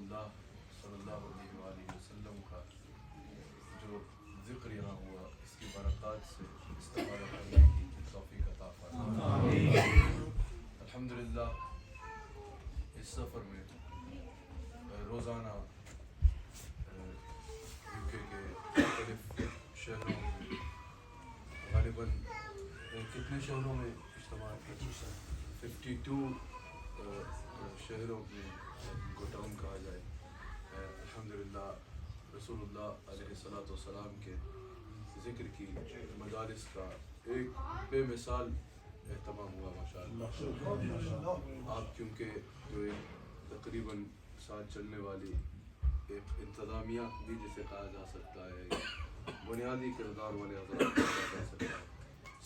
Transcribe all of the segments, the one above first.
اللہ صلی اللہ علیہ وآلہ وسلم کا جو ذکر یہاں ہوا اس کی برکات سے استفادہ کرنے کی توفیق عطا فرمائے. الحمدللہ اس سفر میں روزانہ UK کے مختلف شہروں میں غالباً کتنے شہروں میں اجتماع 52 شہروں میں کو ٹاؤن کہا جائے. الحمدللہ رسول اللہ علیہ السلام کے ذکر کی مجالس کا ایک بے مثال اہتمام ہوا ماشاءاللہ. آپ کیونکہ جو ایک تقریباً ساتھ چلنے والی ایک انتظامیہ بھی جسے کہا جا سکتا ہے, بنیادی کردار والے حضرات کہا جا سکتا ہے,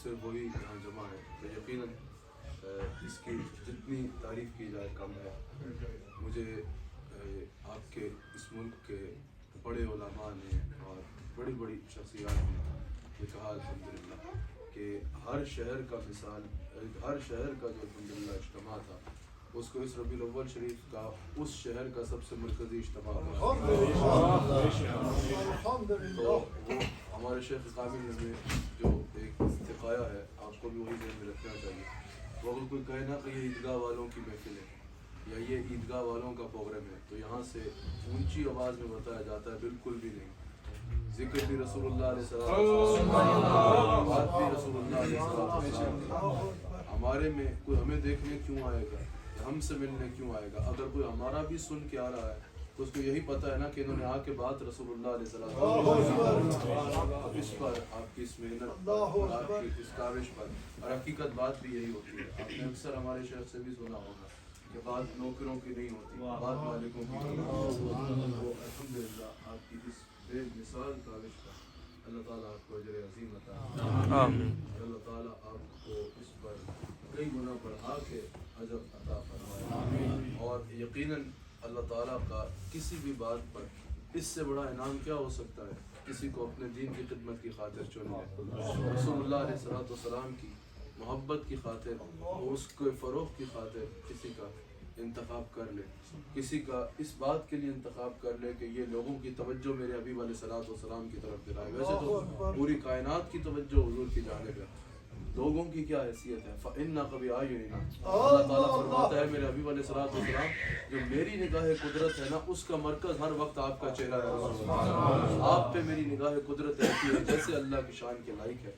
صرف وہی یہاں جمع ہے, تو یقیناً اس کی جتنی تعریف کی جائے کم ہے. مجھے آپ کے اس ملک کے بڑے علماء نے اور بڑی بڑی شخصیات نے یہ کہا الحمدللہ کہ ہر شہر کا مثال, ہر شہر کا جو الحمدللہ اجتماع تھا اس کو اس ربیع الاول شریف کا اس شہر کا سب سے مرکزی اجتماع تھا. تو وہ ہمارے شیخ کامل نے جو ایک استقایا ہے آپ کو بھی وہی ذہن میں رکھنا چاہیے. وہ اگر کوئی کہے نا کہ یہ عیدگاہ والوں کی محفل ہے یا یہ عیدگاہ والوں کا پروگرام ہے تو یہاں سے اونچی آواز میں بتایا جاتا ہے بالکل بھی نہیں. ذکر بھی رسول اللہ علیہ السلام, بات بھی رسول اللہ علیہ السلام. ہمارے میں کوئی ہمیں دیکھنے کیوں آئے گا, ہم سے ملنے کیوں آئے گا؟ اگر کوئی ہمارا بھی سن کے آ رہا ہے تو اس کو یہی پتہ ہے نا کہ انہوں نے آ کے بات رسول اللہ علیہ السلام. اس پر آپ کی اس محنت پر, آپ کی اس کاوش پر, اور حقیقت بات بھی یہی ہوتی ہے. آپ نے اکثر ہمارے شیخ سے بھی سنا ہوگا کہ بات نوکروں کی نہیں ہوتی, بات مالکوں کی. الحمدللہ آپ کی اس بے مثال کاوش پر اللہ تعالیٰ آپ کو اجر عظیم عطا فرمائے. اللہ تعالیٰ آپ کو اس پر کئی گنا بڑھا کے اجر عطا فرمائے. اور یقیناً اللہ تعالیٰ کا کسی بھی بات پر اس سے بڑا انعام کیا ہو سکتا ہے؟ کسی کو اپنے دین کی خدمت کی خاطر چن لے, رسول اللہ علیہ السلام کی محبت کی خاطر, اس کے فروغ کی خاطر کسی کا انتخاب کر لے, کسی کا اس بات کے لیے انتخاب کر لے کہ یہ لوگوں کی توجہ میرے حبیب علیہ السلام کی طرف دلائے. ویسے تو پوری کائنات کی توجہ حضور کی جانب ہے, لوگوں کی کیا حیثیت ہے؟ فَإِنَّا قَبِ آیُنِنَا, اللہ تعالیٰ فرماتا ہے میرے حبیب علیہ السلام جو میری نگاہ قدرت ہے نا اس کا مرکز ہر وقت آپ کا چہرہ ہے. آپ پہ میری نگاہ قدرت رہتی ہے جیسے اللہ کی شان کے لائق ہے.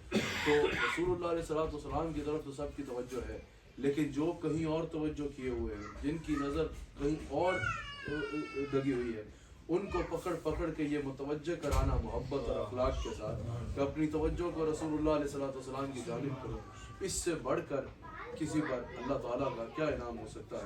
تو رسول اللہ علیہ السلام کی طرف تو سب کی توجہ ہے, لیکن جو کہیں اور توجہ کیے ہوئے ہیں, جن کی نظر کہیں اور لگی ہوئی ہے, ان کو پکڑ پکڑ کے یہ متوجہ کرانا محبت اور اخلاق کے ساتھ کہ اپنی توجہ کو رسول اللہ علیہ السلام کی جانب کرو, اس سے بڑھ کر کسی پر اللہ تعالیٰ کا کیا انعام ہو سکتا ہے؟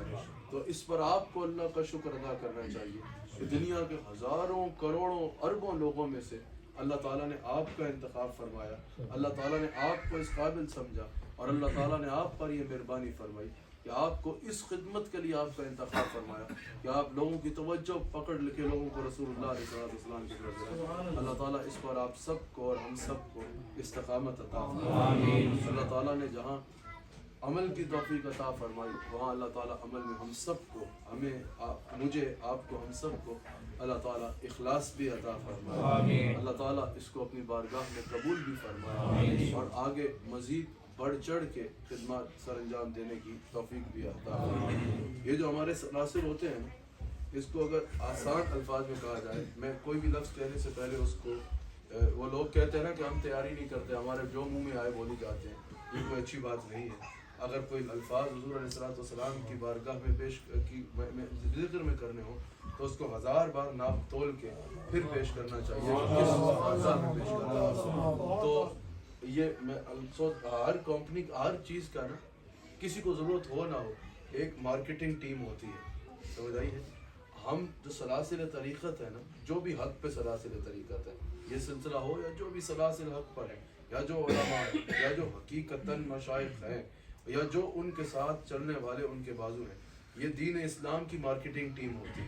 تو اس پر آپ کو اللہ کا شکر ادا کرنا چاہیے کہ دنیا کے ہزاروں کروڑوں اربوں لوگوں میں سے اللہ تعالیٰ نے آپ کا انتخاب فرمایا, اللہ تعالیٰ نے آپ کو اس قابل سمجھا, اور اللہ تعالیٰ نے آپ پر یہ مہربانی فرمائی کہ آپ کو اس خدمت کے لیے آپ کا انتخاب فرمایا کہ آپ لوگوں کی توجہ پکڑ کے لوگوں کو رسول اللہ علیہ السلام کی طرف دلائیں. اللہ تعالیٰ اس پر آپ سب کو اور ہم سب کو استقامت عطا فرمائے. اللہ تعالیٰ نے جہاں عمل کی توفیق عطا فرمائی وہاں اللہ تعالیٰ عمل میں ہم سب کو, ہمیں مجھے آپ کو ہم سب کو اللہ تعالیٰ اخلاص بھی عطا فرمائے. اللہ تعالیٰ اس کو اپنی بارگاہ میں قبول بھی فرمائے اور آگے مزید بڑھ چڑھ کے خدمات سر انجام دینے کی توفیق بھی عطا فرمائے. یہ جو ہمارے سلاسل ہوتے ہیں اس کو اگر آسان الفاظ میں کہا جائے, میں کوئی بھی لفظ کہنے سے پہلے اس کو, وہ لوگ کہتے ہیں نا کہ ہم تیاری نہیں کرتے, ہمارے جو منہ میں آئے بولی جاتے ہیں, یہ کوئی اچھی بات نہیں ہے. اگر کوئی الفاظ حضور علیہ السلام کی بارگاہ میں ذکر میں کرنے ہوں تو اس کو 1000 بار ناپ تول کے پھر پیش کرنا چاہیے, کس انداز میں پیش کرنا. تو یہ میں ہر کمپنی ہر چیز کا نا کسی کو ضرورت ہو نہ ہو ایک مارکیٹنگ ٹیم ہوتی ہے, سمجھ آئی ہے. ہم جو سلاسل طریقت ہے نا, جو بھی حق پہ سلاسل طریقت ہے, یہ سلسلہ ہو یا جو بھی سلاسل حق پر ہے, یا جو علماء ہیں, یا جو حقیقتاً مشائخ ہیں, یا جو ان کے ساتھ چلنے والے ان کے بازو ہیں, یہ دین اسلام کی مارکیٹنگ ٹیم ہوتی ہے.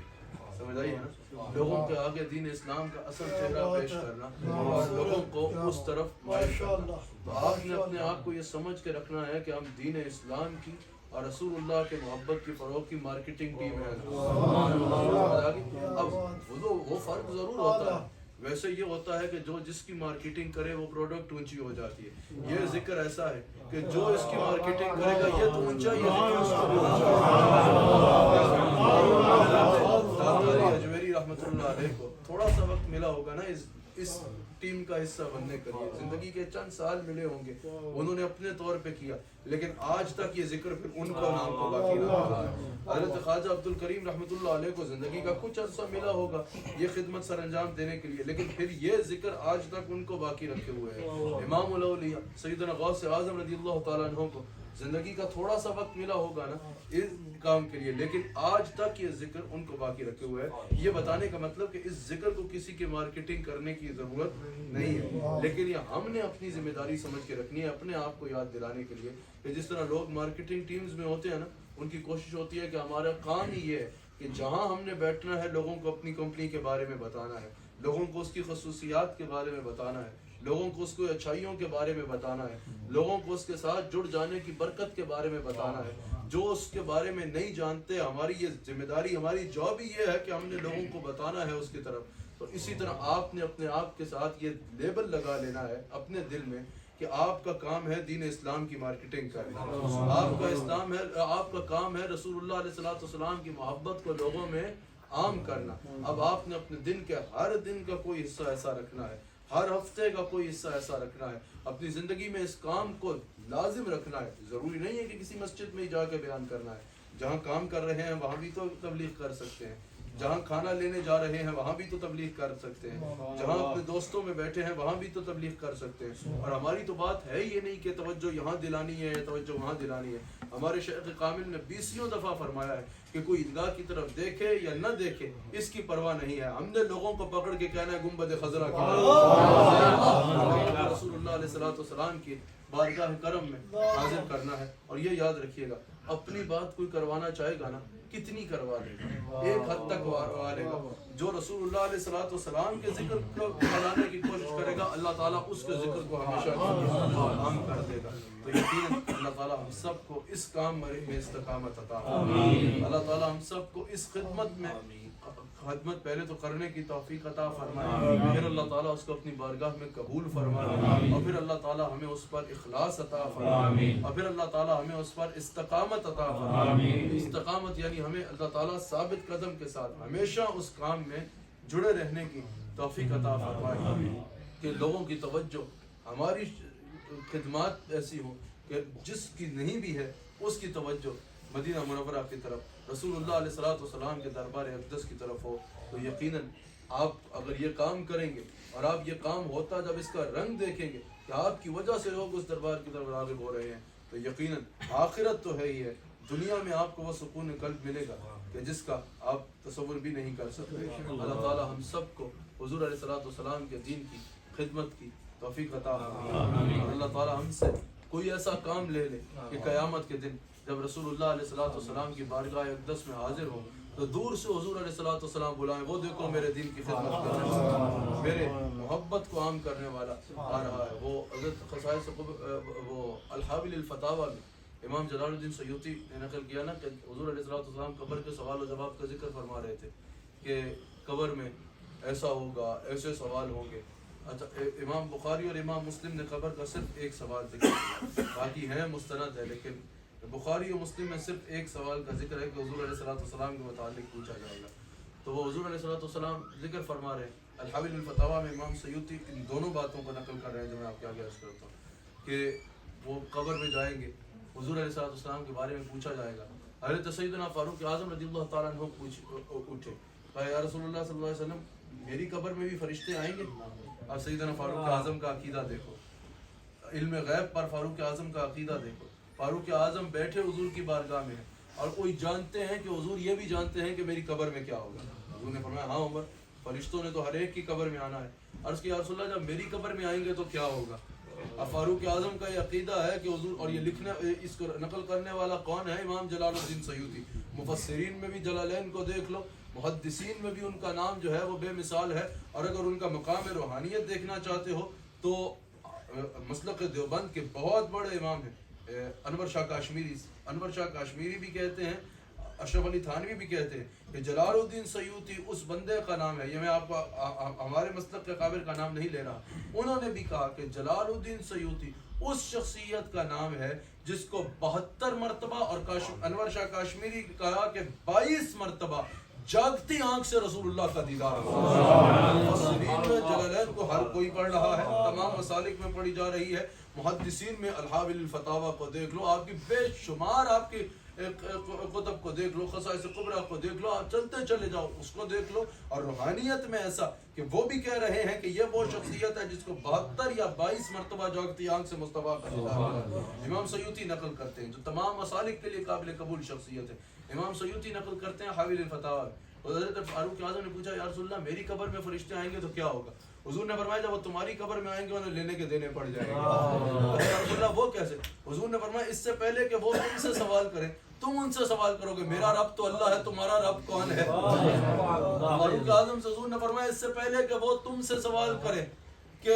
سمجھ آئی ہے نا, لوگوں کے آگے دین اسلام کا اصل چہرہ پیش کرنا اور لوگوں کو اس طرف مائل کرنا. تو آپ نے اپنے آپ کو یہ سمجھ کے رکھنا ہے کہ ہم دین اسلام کی اور رسول اللہ کے محبت کی فروغ کی مارکیٹنگ ٹیم ہے. ہوتا ہے ویسے یہ ہوتا ہے کہ جو جس کی مارکیٹنگ کرے وہ پروڈکٹ اونچی ہو جاتی ہے. یہ ذکر ایسا ہے کہ جو اس کی مارکیٹنگ کرے گا یہ تو اونچا ہی ہے. اجمیری رحمۃ اللہ علیہ کو تھوڑا سا وقت ملا ہوگا نا اس ٹیم کا حصہ بننے کے لیے, زندگی کے چند سال ملے ہوں گے, انہوں نے اپنے طور پہ کیا, لیکن آج تک یہ ذکر پھر ان کا نام کو باقی رہا ہے. حضرت خواجہ عبد الکریم رحمۃ اللہ علیہ کو زندگی کا کچھ عرصہ ملا ہوگا یہ خدمت سر انجام دینے کے لیے, لیکن پھر یہ ذکر آج تک ان کو باقی رکھے ہوئے ہے. امام الاولیاء سیدنا غوث اعظم رضی اللہ تعالیٰ عنہ کو زندگی کا تھوڑا سا وقت ملا ہوگا نا اس کام کے لیے, لیکن آج تک یہ ذکر ان کو باقی رکھے ہوئے ہے. یہ بتانے کا مطلب کہ اس ذکر کو کسی کی مارکیٹنگ کرنے کی ضرورت نہیں ہے, لیکن یہ ہم نے اپنی ذمہ داری سمجھ کے رکھنی ہے اپنے آپ کو یاد دلانے کے لیے کہ جس طرح لوگ مارکیٹنگ ٹیمز میں ہوتے ہیں نا, ان کی کوشش ہوتی ہے کہ ہمارا کام ہی یہ ہے کہ جہاں ہم نے بیٹھنا ہے لوگوں کو اپنی کمپنی کے بارے میں بتانا ہے, لوگوں کو اس کی خصوصیات کے بارے میں بتانا ہے, لوگوں کو اس کو اچھائیوں کے بارے میں بتانا ہے, لوگوں کو اس کے ساتھ جڑ جانے کی برکت کے بارے میں بتانا ہے. جو اس کے بارے میں نہیں جانتے, ہماری یہ ذمہ داری, ہماری جاب ہی یہ ہے کہ ہم نے لوگوں کو بتانا ہے اس کی طرف. تو اسی طرح آپ نے اپنے آپ کے ساتھ یہ لیبل لگا لینا ہے اپنے دل میں کہ آپ کا کام ہے دین اسلام کی مارکیٹنگ کرنا, آپ کا کام ہے رسول اللہ علیہ السلام کی محبت کو لوگوں میں عام کرنا. اب آپ نے اپنے دن کے ہر دن کا کوئی حصہ ایسا رکھنا ہے, ہر ہفتے کا کوئی حصہ ایسا رکھنا ہے, اپنی زندگی میں اس کام کو لازم رکھنا ہے. ضروری نہیں ہے کہ کسی مسجد میں ہی جا کے بیان کرنا ہے, جہاں کام کر رہے ہیں وہاں بھی تو تبلیغ کر سکتے ہیں, جہاں کھانا لینے جا رہے ہیں وہاں بھی تو تبلیغ کر سکتے ہیں, جہاں اپنے دوستوں میں بیٹھے ہیں وہاں بھی تو تبلیغ کر سکتے ہیں. اور ہماری تو بات ہے یہ نہیں کہ توجہ یہاں دلانی ہے توجہ وہاں دلانی ہے. ہمارے شیخ کامل نے 20 دفعہ فرمایا ہے کہ کوئی عیدگاہ کی طرف دیکھے یا نہ دیکھے اس کی پرواہ نہیں ہے, ہم نے لوگوں کو پکڑ کے کہنا ہے گنبد خضرا کی رسول اللہ علیہ السلام کی بارگاہ کرم میں حاضر کرنا ہے. اور یہ یاد رکھیے گا, اپنی بات کوئی کروانا چاہے گا نا کتنی کروا لے گا, ایک حد تک کروا لے گا. جو رسول اللہ علیہ السلام کے ذکر کو بڑھانے کی کوشش کرے گا اللہ تعالیٰ اس کے ذکر کو ہمیشہ عام کر دے گا. تو یقیناً اللہ تعالیٰ ہم سب کو اس کام میں استقامت عطا فرمائے, اللہ تعالیٰ ہم سب کو اس خدمت پہلے تو کرنے کی توفیق عطا فرمائے, پھر اللہ تعالیٰ اس کو اپنی بارگاہ میں قبول فرمائے, اور پھر اللہ تعالیٰ ہمیں اس پر اخلاص عطا فرمائے, اور پھر اللہ تعالیٰ ہمیں اس پر استقامت عطا فرمائے. استقامت یعنی ہمیں اللہ تعالیٰ ثابت قدم کے ساتھ ہمیشہ اس کام میں جڑے رہنے کی توفیق عطا فرمائے کہ لوگوں کی توجہ ہماری خدمات ایسی ہوں کہ جس کی نہیں بھی ہے اس کی توجہ مدینہ منورہ کی طرف, رسول اللہ علیہ السلام کے دربار اقدس کی طرف ہو. تو یقیناً آپ اگر یہ کام کریں گے اور آپ یہ کام ہوتا جب اس کا رنگ دیکھیں گے کہ آپ کی وجہ سے لوگ اس دربار کی طرف راغب ہو رہے ہیں, تو یقیناً آخرت تو ہے ہی ہے, دنیا میں آپ کو وہ سکون قلب ملے گا کہ جس کا آپ تصور بھی نہیں کر سکتے. اللہ تعالی ہم سب کو حضور علیہ السلام کے دین کی خدمت کی توفیق عطا فرمائے. اللہ تعالی ہم سے کوئی ایسا کام لے لے کہ قیامت کے دن جب رسول اللہ علیہ السلام کی بارگاہ اقدس میں حاضر ہو تو دور سے حضور علیہ السلام بلائیں, وہ دیکھو میرے دین کی خدمت کرنے والا, میرے محبت کو عام کرنے والا آ رہا ہے. وہ حضرت خصائص وہ الحاوی الفتاوی میں امام جلال الدین سیوطی نے نقل کیا نا کہ حضور علیہ السلام قبر کے سوال و جواب کا ذکر فرما رہے تھے کہ قبر میں ایسا ہوگا, ایسے سوال ہوں گے. اچھا, امام بخاری اور امام مسلم نے قبر کا صرف ایک سوال ذکر کیا, باقی ہیں مستند ہے, لیکن بخاری اور مسلم میں صرف ایک سوال کا ذکر ہے کہ حضور علیہ السلام کے متعلق پوچھا جائے گا. تو وہ حضور علیہ السلام ذکر فرما رہے ہیں. الحاوی الفتاوی میں امام سیوطی ان دونوں باتوں کو نقل کر رہے ہیں جو میں آپ کے آگے عرض کرتا ہوں کہ وہ قبر میں جائیں گے, حضور علیہ السلام کے بارے میں پوچھا جائے گا. حضرت سیدنا فاروق اعظم رضی اللہ تعالیٰ عنہ اٹھے, کہا یا رسول اللہ صلی اللہ علیہ وسلم میری قبر میں بھی فرشتے آئیں گے؟ اور سیدنا فاروق اعظم کا عقیدہ دیکھو, علم غیب پر فاروق اعظم کا عقیدہ دیکھو. فاروق اعظم بیٹھے حضور کی بارگاہ میں ہیں اور کوئی جانتے ہیں کہ حضور یہ بھی جانتے ہیں کہ میری قبر میں کیا ہوگا. حضور نے فرمایا ہاں عمر, فرشتوں نے تو ہر ایک کی قبر میں آنا ہے. عرض کیا رسول اللہ جب میری قبر میں آئیں گے تو کیا ہوگا؟ اب فاروق اعظم کا یہ عقیدہ ہے کہ حضور, اور یہ لکھنے اس کو نقل کرنے والا کون ہے؟ امام جلال الدین سیوطی. مفسرین میں بھی جلالین کو دیکھ لو, محدثین میں بھی ان کا نام جو ہے وہ بے مثال ہے. اور اگر ان کا مقام روحانیت دیکھنا چاہتے ہو تو مسلک دیوبند کے بہت بڑے امام ہیں انور شاہ کاشمیری. انور شاہ کاشمیری بھی کہتے ہیں اشرف علی تھانوی بھی کہتے ہیں کہ جلال الدین سیوطی اس بندے کا نام ہے، یہ میں آپ کو ہمارے مسلک کے قابل کا نام نہیں لے رہا، انہوں نے بھی کہا کہ جلال الدین سیوطی اس شخصیت کا نام ہے جس کو 72 مرتبہ، اور انور شاہ کاشمیری کہا کہ 22 مرتبہ جاگتی آنکھ سے رسول اللہ کا دیدار مفسرین میں جلالین کو ہر کوئی پڑھ رہا ہے، تمام مسالک میں پڑھی جا رہی ہے، محدثین میں الحاوی الفتاوی کو دیکھ لو، آپ کی بے شمار آپ کی کتب کو دیکھ لو، خصائص کبریٰ کو دیکھ لو، آپ چلتے چلے جاؤ اس کو دیکھ لو، اور روحانیت میں ایسا کہ وہ بھی کہہ رہے ہیں کہ یہ وہ شخصیت ہے جس کو 72 یا 22 مرتبہ جاگتی آنکھ سے مصطفیٰ کا دیدار۔ امام سیوطی نقل کرتے ہیں جو تمام مسالک کے لیے قابل قبول شخصیت ہے، امام سیوطی نقل کرتے ہیں حاوی الفتاوی، حضرت فاروق اعظم نے پوچھا یا رسول اللہ میری قبر میں فرشتے آئیں گے تو کیا ہوگا؟ حضور نے فرمایا جب وہ تمہاری قبر میں آئیں گے انہیں لینے کے دینے پڑ جائیں گے۔ یا رسول اللہ وہ کیسے؟ حضور نے فرمایا اس سے پہلے کہ وہ تم سے سوال کریں تم ان سے سوال کرو گے میرا رب تو اللہ ہے، تمہارا رب کون ہے؟ فاروق اعظم سے حضور نے فرمایا اس سے پہلے کہ وہ تم سے سوال کریں کہ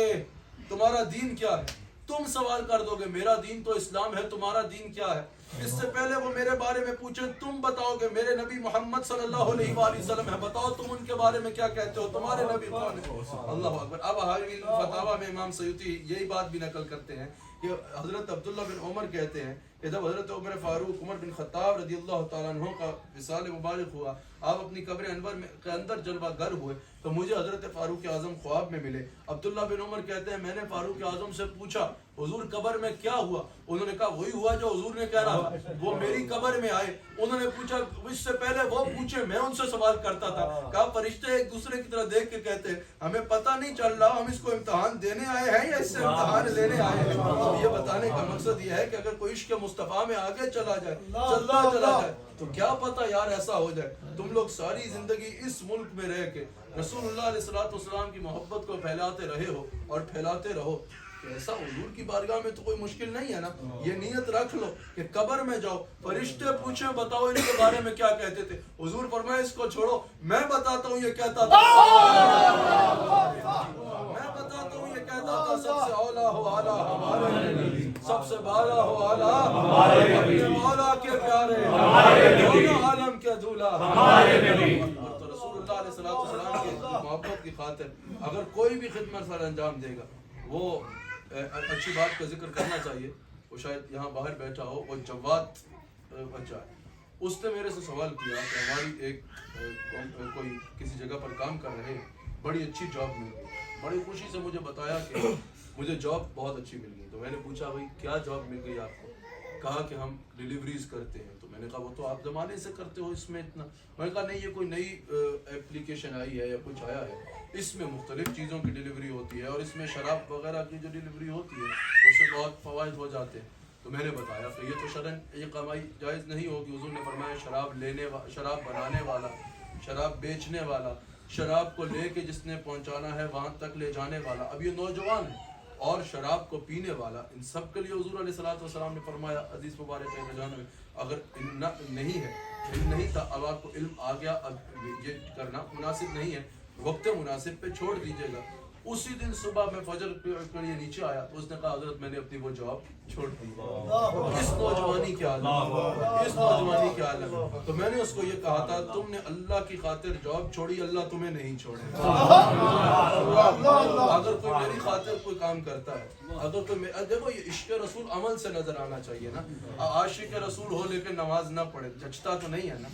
تمہارا دین کیا ہے، تم سوال کر دو گے میرا دین تو اسلام ہے، تمہارا دین کیا ہے؟ اس سے پہلے وہ میرے بارے میں پوچھیں تم بتاؤ گے میرے نبی محمد صلی اللہ علیہ وآلہ وسلم ہے، بتاؤ تم ان کے بارے میں کیا کہتے ہو، تمہارے نبی کون ہے؟ اللہ اکبر۔ اب حاوی الفتاوی میں امام سیوطی یہی بات بھی نقل کرتے ہیں کہ حضرت عبداللہ بن عمر کہتے ہیں کہ جب حضرت عمر فاروق عمر بن خطاب رضی اللہ تعالیٰ عنہ کا وصال مبارک ہوا، آپ اپنی قبر انور کے اندر جلوہ گر ہوئے تو مجھے حضرت فاروق اعظم خواب میں ملے۔ عبداللہ بن عمر کہتے ہیں میں نے فاروق اعظم سے پوچھا حضور قبر میں کیا ہوا؟ انہوں نے کہا وہی ہوا جو حضور نے کہہ رہا، وہ میری قبر میں آئے، انہوں نے پوچھا اس سے پہلے وہ پوچھے، میں ان سے سوال کرتا تھا، کہا فرشتے ایک دوسرے کی طرح دیکھ کے کہتے ہیں ہمیں پتہ نہیں چل رہا ہم اس کو امتحان دینے آئے ہیں یا اس سے امتحان لینے آئے ہیں۔ یہ بتانے کا مقصد یہ ہے کہ اگر کوئی عشق مصطفیٰ میں آگے چلا جائے چلتا چلا جائے تو کیا پتہ یار ایسا ہو جائے۔ تم لوگ ساری زندگی اس ملک میں رہ کے رسول اللہ علیہ السلام کی محبت کو پھیلاتے رہے ہو اور پھیلاتے رہو، ایسا حضور کی بارگاہ میں تو کوئی مشکل نہیں ہے نا۔ یہ نیت رکھ لو کہ قبر میں جاؤ فرشتے پوچھیں بتاؤ ان کے بارے میں کیا کہتے تھے، حضور فرمائے اس کو چھوڑو میں بتاتا ہوں یہ کہتا تھا، میں بتاتا ہوں یہ کہتا تھا سب سے اولا ہو اعلیٰ ہمارے نبی، سب سے بالا ہو اعلیٰ ہمارے اپنے مولا کے پیارے دونوں عالم کے دولہ ہمارے نبی۔ تو رسول اللہ علیہ السلام کی محبت کی خاطر اگر کوئی بھی خدمت سر انجام دے گا، وہ اچھی بات کا ذکر کرنا چاہیے، وہ شاید یہاں باہر بیٹھا ہو، وہ جواد بچہ ہے، اس نے میرے سے سوال کیا کہ ہماری ایک کوئی کسی جگہ پر کام کر رہے ہیں، بڑی اچھی جاب مل گئی، بڑی خوشی سے مجھے بتایا کہ مجھے جاب بہت اچھی مل گئی۔ تو میں نے پوچھا بھائی کیا جاب مل گئی آپ کو؟ کہا کہ ہم ڈیلیوریز کرتے ہیں۔ تو میں نے کہا وہ تو آپ زمانے سے کرتے ہو، اس میں اتنا؟ میں نے کہا نہیں یہ کوئی نئی ایپلیکیشن آئی ہے یا کچھ آیا ہے، اس میں مختلف چیزوں کی ڈیلیوری ہوتی ہے اور اس میں شراب وغیرہ کی جو ڈیلیوری ہوتی ہے اس سے بہت فوائد ہو جاتے ہیں۔ تو میں نے بتایا کہ یہ تو شرعاً یہ کمائی جائز نہیں ہوگی، حضور نے فرمایا شراب بنانے والا، شراب بیچنے والا، شراب کو لے کے جس نے پہنچانا ہے وہاں تک لے جانے والا، اب یہ نوجوان ہے، اور شراب کو پینے والا، ان سب کے لیے حضور علیہ السلام نے فرمایا حدیث مبارک میں اگر نہیں ہے علم نہیں تھا اب آپ کو علم آ گیا، اب یہ کرنا مناسب نہیں ہے، وقت مناسب پہ چھوڑ دیجیے گا۔ اسی دن صبح میں فجر کے لیے نیچے آیا تو اس نے کہا حضرت میں نے اپنی وہ جاب چھوڑ دی۔ اس نوجوانی کے عالم تو میں نے اس کو یہ کہا تھا تم نے اللہ کی خاطر جاب چھوڑی، اللہ تمہیں نہیں چھوڑے۔ اگر کوئی میری خاطر کوئی کام کرتا ہے، اگر کوئی دیکھو یہ عشق رسول عمل سے نظر آنا چاہیے نا۔ عاشق رسول ہو لیکن نماز نہ پڑھے، جچتا تو نہیں ہے نا۔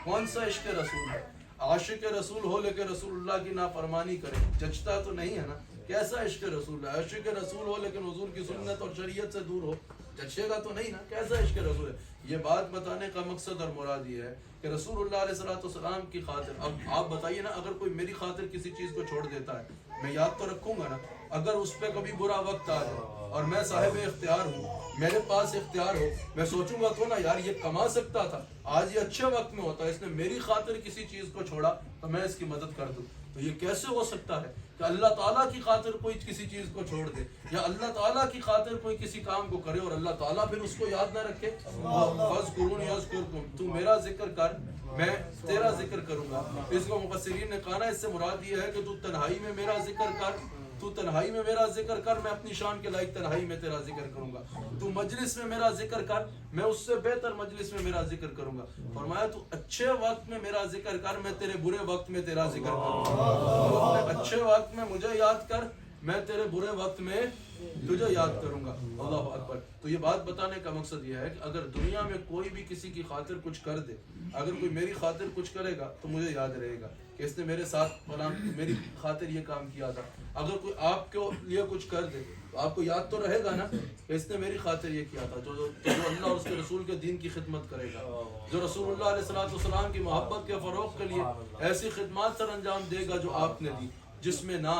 کون سا عشق رسول ہے؟ عاشق رسول ہو لیکن رسول اللہ کی نافرمانی کرے، جچتا تو نہیں ہے نا۔ کیسا عشق رسول ہے؟ عاشق رسول ہو لیکن حضور کی سنت اور شریعت سے دور ہو، جچے گا تو نہیں نا۔ کیسا عشق رسول ہے؟ یہ بات بتانے کا مقصد اور مراد یہ ہے کہ رسول اللہ علیہ السلام کی خاطر، اب آپ بتائیے نا اگر کوئی میری خاطر کسی چیز کو چھوڑ دیتا ہے میں یاد تو رکھوں گا نا۔ اگر اس پہ کبھی برا وقت آ جائے اور میں صاحب اختیار ہوں، میرے پاس اختیار ہو، میں سوچوں گا تو نا یار یہ کما سکتا تھا، آج یہ اچھے وقت میں ہوتا ہے، اس نے میری خاطر کسی چیز کو چھوڑا تو میں اس کی مدد کر دوں۔ تو یہ کیسے ہو سکتا ہے کہ اللہ تعالیٰ کی خاطر کوئی کسی چیز کو چھوڑ دے یا اللہ تعالیٰ کی خاطر کوئی کسی کام کو کرے اور اللہ تعالیٰ پھر اس کو یاد نہ رکھے؟ فَاذْكُرُونِي أَذْكُرْكُمْ، تو میرا ذکر کر میں تیرا ذکر کروں گا۔ اس کو مفسرین نے کہا نا اس سے مراد یہ ہے کہ تو تنہائی میں میرا ذکر کر تو تنہائی میں میرا ذکر کر، میں اپنی شان کے لائق تنہائی میں تیرا ذکر کروں گا، تو مجلس میں میرا ذکر کر، میں اس سے بہتر مجلس میں میرا ذکر کروں گا۔ فرمایا تو اچھے وقت میں میرا ذکر کر، میں تیرے برے وقت میں تیرا ذکر کروں گا، تو اپنے اچھے وقت میں مجھے یاد کر، میں تیرے برے وقت میں تجھے یاد کروں گا۔ اللہ اکبر۔ تو یہ بات بتانے کا مقصد یہ ہے کہ اگر دنیا میں کوئی بھی کسی کی خاطر کچھ کر دے، اگر کوئی میری خاطر کچھ کرے گا تو مجھے یاد رہے گا کہ اس نے میرے ساتھ فلاں میری خاطر یہ کام کیا تھا۔ اگر کوئی آپ کے لیے کچھ کر دے تو آپ کو یاد تو رہے گا نا کہ اس نے میری خاطر یہ کیا تھا۔ جو اللہ اور اس کے رسول کے دین کی خدمت کرے گا، جو رسول اللہ علیہ السلام کی محبت کے فروغ کے لیے ایسی خدمات سر انجام دے گا جو آپ نے دی، جس میں نہ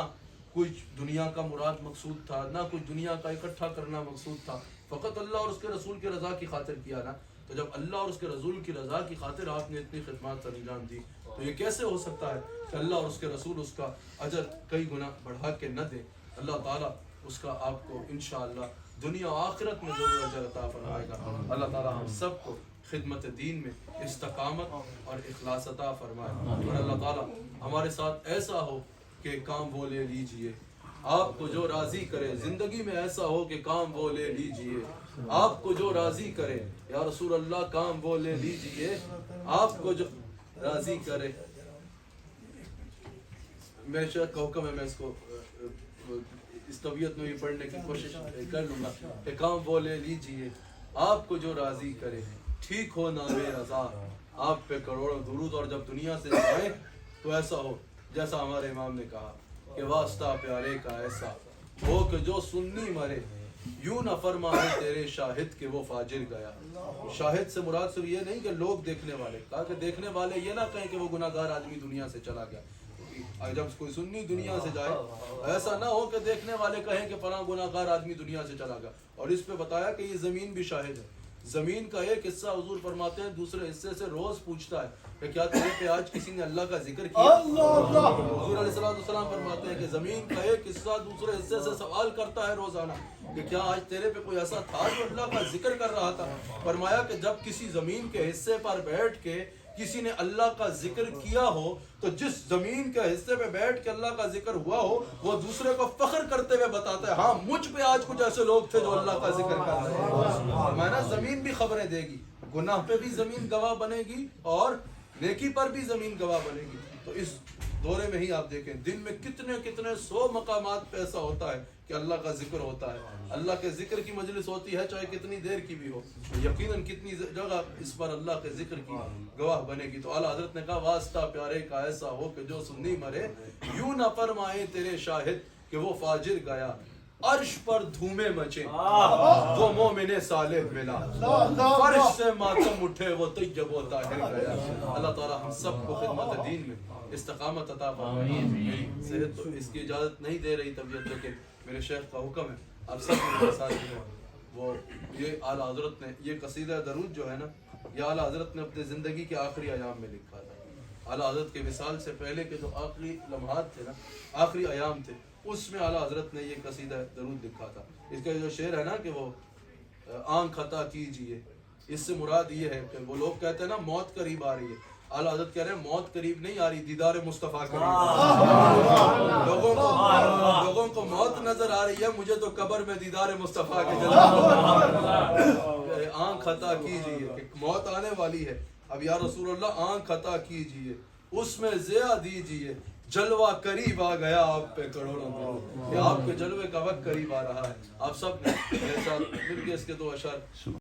کچھ دنیا کا مراد مقصود تھا، نہ کچھ دنیا کا اکٹھا کرنا مقصود تھا، فقط اللہ اور اس کے رسول کی رضا کی خاطر کیا نا۔ تو جب اللہ اور اس کے رسول کی رضا کی خاطر آپ نے اتنی خدمات سر انجام دی، تو یہ کیسے ہو سکتا ہے کہ اللہ اور اس کے رسول اس کا اجر کئی گنا بڑھا کے نہ دے؟ اللہ تعالیٰ اس کا آپ کو انشاءاللہ دنیا و آخرت میں ضرور اجر عطا فرمائے گا۔ اللہ تعالیٰ ہم سب کو خدمت دین میں استقامت اور اخلاص عطا فرمائے، اور اللہ تعالیٰ ہمارے ساتھ ایسا ہو کہ کام وہ لے لیجئے، آپ کو جو راضی کرے۔ زندگی میں ایسا ہو کہ کام وہ لے لیجئے، آپ کو جو راضی کرے۔ یا رسول اللہ کام وہ لے لیجئے، آپ کو جو راضی کرے۔ میں شاید کا حکم ہے، میں اس کو اس طبیعت میں بھی پڑھنے کی کوشش کر لوں گا کہ کام وہ لے لیجئے، آپ کو جو راضی کرے، ٹھیک ہو نہ بے رضا، آپ پہ کروڑوں درود، اور جب دنیا سے جائیں تو ایسا ہو جیسا ہمارے امام نے کہا کہ واسطہ پیارے کا ایسا ہو کہ جو سننی مرے، یوں نہ فرمائے تیرے شاہد کہ وہ فاجر گیا۔ شاہد سے مراد صرف یہ نہیں کہ لوگ دیکھنے والے، کہا کہ دیکھنے والے یہ نہ کہیں کہ وہ گناہ گار آدمی دنیا سے چلا گیا۔ جب کوئی سنی دنیا سے جائے ایسا نہ ہو کہ دیکھنے والے کہیں کہ فلاں گناہ گار آدمی دنیا سے چلا گیا۔ اور اس پہ بتایا کہ یہ زمین بھی شاہد ہے۔ زمین کا ایک حصہ حضور فرماتے ہیں دوسرے حصے سے روز پوچھتا ہے کہ کیا تیرے پہ آج کسی نے اللہ کا ذکر کیا؟ حضور علیہ السلام فرماتے ہیں کہ زمین کا ایک حصہ دوسرے حصے سے سوال کرتا ہے روزانہ کہ کیا آج تیرے پہ کوئی ایسا تھا جو اللہ کا ذکر کر رہا تھا؟ فرمایا کہ جب کسی زمین کے حصے پر بیٹھ کے کسی نے اللہ کا ذکر کیا ہو تو جس زمین کے حصے پہ بیٹھ کے اللہ کا ذکر ہوا ہو وہ دوسرے کو فخر کرتے ہوئے بتاتا ہے ہاں مجھ پہ آج کچھ ایسے لوگ تھے جو اللہ کا ذکر کر رہے ہیں۔ میں نا زمین بھی خبریں دے گی، گناہ پہ بھی زمین گواہ بنے گی اور نیکی پر بھی زمین گواہ بنے گی۔ تو اس دورے میں ہی آپ دیکھیں دن میں کتنے کتنے 100 مقامات پہ ایسا ہوتا ہے کہ اللہ کا ذکر ہوتا ہے، اللہ کے ذکر کی مجلس ہوتی ہے چاہے کتنی دیر کی بھی ہو، یقیناً کتنی جگہ اس پر اللہ کے ذکر کی گواہ بنے گی۔ تو اعلیٰ حضرت نے کہا واسطہ پیارے کا ایسا ہو کہ جو سنی مرے، یوں نہ فرمائے تیرے شاہد کہ وہ فاجر گیا، عرش پر دھومے مچے وہ مومن صالح ملا، فرش سے ماتم اٹھے وہ طیب و طاہر گیا۔ اللہ تعالیٰ ہم سب کو خدمت دین میں استقامت عطا فرمائے۔ میری صحت تو اس کی اجازت نہیں دے رہی طبیعت، لیکن میرے شیخ کا حکم ہے اب سب میرے ساتھ جو وہ یہ اعلیٰ حضرت نے یہ قصیدہ درود جو ہے نا یہ اعلیٰ حضرت نے اپنے زندگی کے آخری ایام میں لکھا تھا۔ اعلیٰ حضرت کے وصال سے پہلے کے جو آخری لمحات تھے نا، آخری ایام تھے، اس میں اعلیٰ حضرت نے یہ قصیدہ درود لکھا تھا۔ اس کا جو شعر ہے نا کہ وہ آنکھ عطا کیجئے، اس سے مراد یہ ہے کہ وہ لوگ کہتے ہیں نا موت قریب آ رہی ہے، اعلیٰ حضرت کہہ رہے ہیں موت قریب نہیں آ رہی، دیدار مصطفیٰ قریب۔ لوگوں کو موت نظر آ رہی ہے، مجھے تو قبر میں دیدار مصطفیٰ کے آنکھ عطا کیجئے کہ موت آنے والی ہے۔ اب یا رسول اللہ آنکھ عطا کیجئے، اس میں ضیاء دیجئے، جلوہ قریب آ گیا آپ پہ کروڑوں درود، کہ آپ کے جلوے کا وقت قریب آ رہا ہے۔ آپ سب نے میرے ساتھ مل کے اس کے 2 اشعار